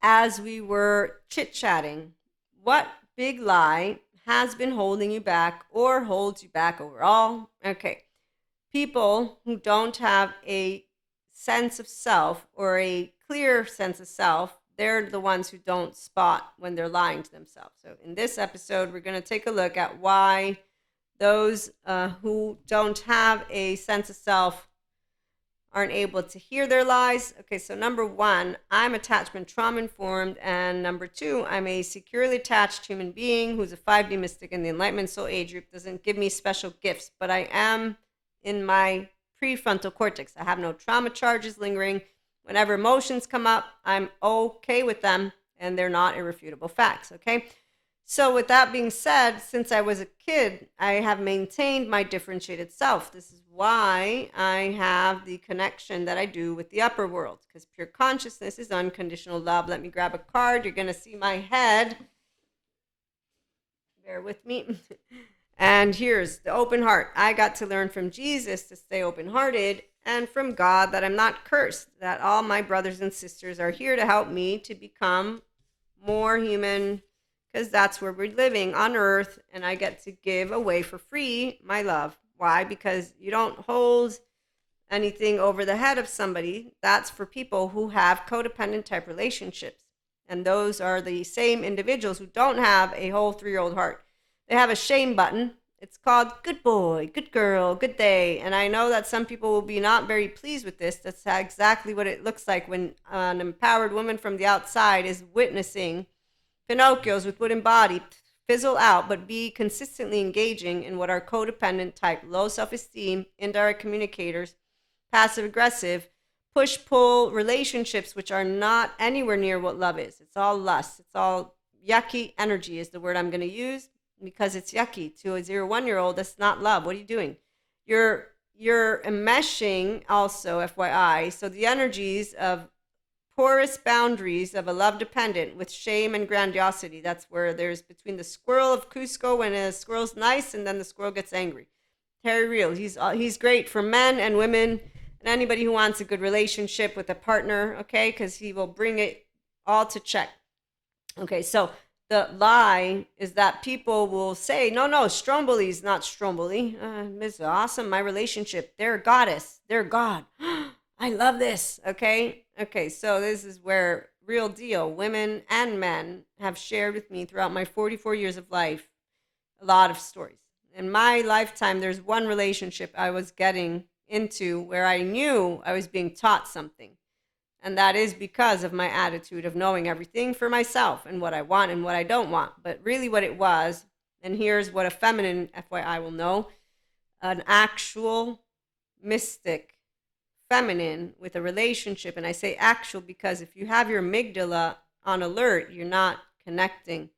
as we were chit-chatting, what big lie has been holding you back or holds you back overall? Okay. People who don't have a sense of self or a clear sense of self, they're the ones who don't spot when they're lying to themselves. So, in this episode, we're going to take a look at why those who don't have a sense of self aren't able to hear their lies. Okay, so number one, I'm attachment trauma informed. And number two, I'm a securely attached human being who's a 5D mystic in the enlightenment soul age group. Doesn't give me special gifts, but I am in my prefrontal cortex. I have no trauma charges lingering. Whenever emotions come up, I'm okay with them and they're not irrefutable facts. Okay. So, with that being said, since I was a kid, I have maintained my differentiated self. This is why I have the connection that I do with the upper world, because pure consciousness is unconditional love. Let me grab a card. You're going to see my head. Bear with me. And here's the open heart. I got to learn from Jesus to stay open hearted, and from God that I'm not cursed, that all my brothers and sisters are here to help me to become more human, because that's where we're living on earth, and I get to give away for free my love. Why? Because you don't hold anything over the head of somebody. That's for people who have codependent type relationships. And those are the same individuals who don't have a whole 3-year-old heart. They have a shame button. It's called good boy, good girl, good day. And I know that some people will be not very pleased with this. That's exactly what it looks like when an empowered woman from the outside is witnessing Pinocchios with wooden body fizzle out, but be consistently engaging in what are codependent type, low self-esteem, indirect communicators, passive aggressive, push-pull relationships, which are not anywhere near what love is. It's all lust. It's all yucky energy is the word I'm going to use, because it's yucky. To a 0-1-year-old, that's not love. What are you doing? You're enmeshing also, FYI. So the energies of porous boundaries of a love dependent with shame and grandiosity. That's where there's between the squirrel of Cusco when a squirrel's nice and then the squirrel gets angry. Terry Real, he's great for men and women and anybody who wants a good relationship with a partner, okay, because he will bring it all to check. Okay, so the lie is that people will say, no, Stromboli's not Stromboli. This is awesome, my relationship. They're a goddess. They're God. I love this, okay? Okay, so this is where real deal women and men have shared with me throughout my 44 years of life a lot of stories. In my lifetime, there's one relationship I was getting into where I knew I was being taught something. And that is because of my attitude of knowing everything for myself and what I want and what I don't want. But really what it was, and here's what a feminine FYI will know, an actual mystic feminine with a relationship. And I say actual because if you have your amygdala on alert, you're not connecting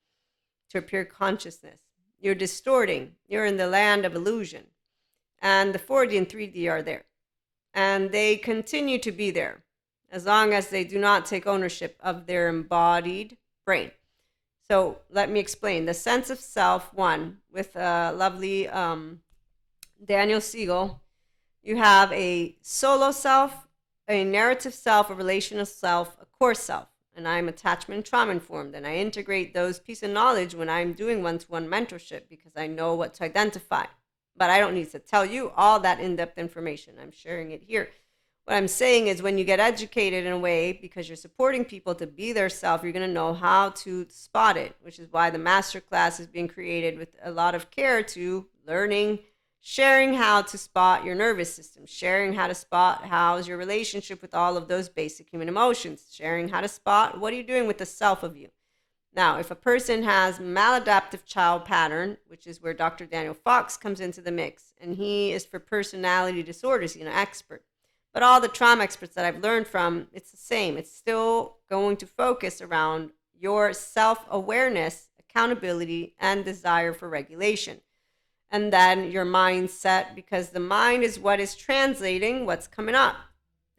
to a pure consciousness. You're distorting. You're in the land of illusion. And the 4D and 3D are there. And they continue to be there as long as they do not take ownership of their embodied brain. So let me explain. The sense of self, one, with lovely Daniel Siegel. You have a solo self, a narrative self, a relational self, a core self. And I'm attachment and trauma informed. And I integrate those pieces of knowledge when I'm doing one-to-one mentorship because I know what to identify. But I don't need to tell you all that in-depth information. I'm sharing it here. What I'm saying is when you get educated in a way because you're supporting people to be their self, you're going to know how to spot it, which is why the master class is being created with a lot of care to learning, sharing how to spot your nervous system, sharing how to spot how's your relationship with all of those basic human emotions, sharing how to spot what are you doing with the self of you. Now, if a person has maladaptive child pattern, which is where Dr. Daniel Fox comes into the mix, and he is for personality disorders, he's an expert. But all the trauma experts that I've learned from, it's the same. It's still going to focus around your self-awareness, accountability, and desire for regulation. And then your mindset, because the mind is what is translating what's coming up.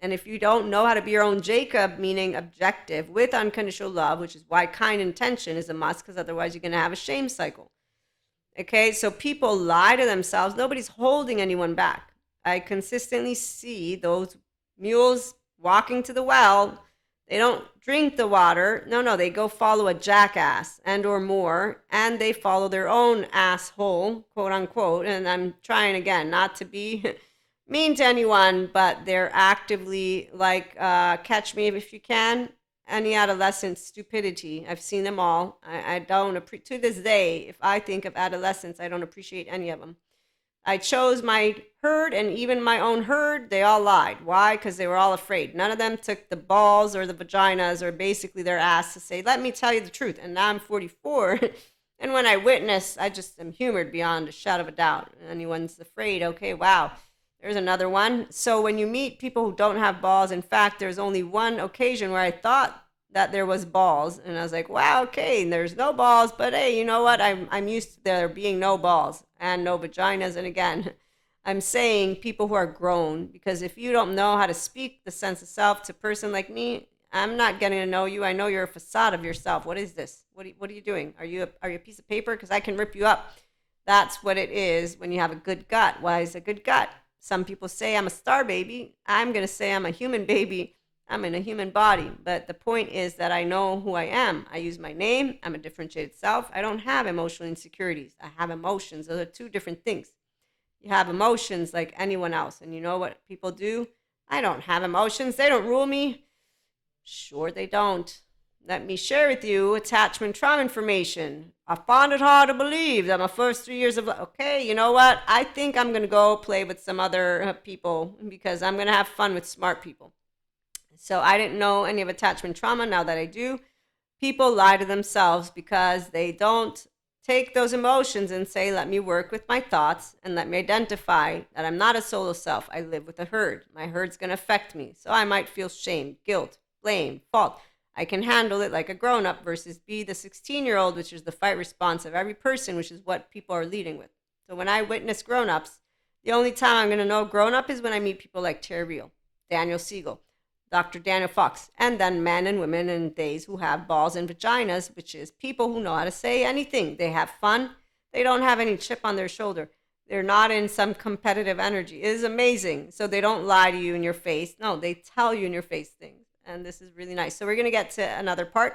And if you don't know how to be your own Jacob, meaning objective with unconditional love, which is why kind intention is a must, because otherwise you're going to have a shame cycle. Okay, so people lie to themselves. Nobody's holding anyone back. I consistently see those mules walking to the well. They don't drink the water. No, they go follow a jackass and or more, and they follow their own asshole, quote unquote. And I'm trying again not to be mean to anyone, but they're actively like, catch me if you can. Any adolescent stupidity. I've seen them all. I don't to this day, if I think of adolescents, I don't appreciate any of them. I chose my herd, and even my own herd, they all lied. Why? Because they were all afraid. None of them took the balls or the vaginas or basically their ass to say, let me tell you the truth. And now I'm 44. And when I witness, I just am humored beyond a shadow of a doubt. Anyone's afraid, okay, wow, there's another one. So when you meet people who don't have balls, in fact, there's only one occasion where I thought that there was balls, and I was like, wow, okay, there's no balls, but hey, you know what, I'm used to there being no balls and no vaginas. And again, I'm saying people who are grown, because if you don't know how to speak the sense of self to a person like me, I'm not getting to know you. I know you're a facade of yourself. What is this? What are you doing? Are you a piece of paper? Because I can rip you up. That's what it is when you have a good gut. Why is a good gut? Some people say I'm a star baby. I'm going to say I'm a human baby. I'm in a human body. But the point is that I know who I am. I use my name. I'm a differentiated self. I don't have emotional insecurities. I have emotions. Those are two different things. You have emotions like anyone else. And you know what people do? I don't have emotions. They don't rule me. Sure, they don't. Let me share with you attachment trauma information. I found it hard to believe that my first 3 years of life. Okay, you know what? I think I'm going to go play with some other people because I'm going to have fun with smart people. So I didn't know any of attachment trauma. Now that I do, people lie to themselves because they don't take those emotions and say, let me work with my thoughts and let me identify that I'm not a solo self. I live with a herd. My herd's going to affect me. So I might feel shame, guilt, blame, fault. I can handle it like a grown-up versus be the 16-year-old, which is the fight response of every person, which is what people are leading with. So when I witness grown-ups, the only time I'm going to know grown-up is when I meet people like Terry Real, Daniel Siegel, Dr. Daniel Fox, and then men and women and theys who have balls and vaginas, which is people who know how to say anything. They have fun. They don't have any chip on their shoulder. They're not in some competitive energy. It is amazing. So they don't lie to you in your face. No, they tell you in your face things. And this is really nice. So we're going to get to another part.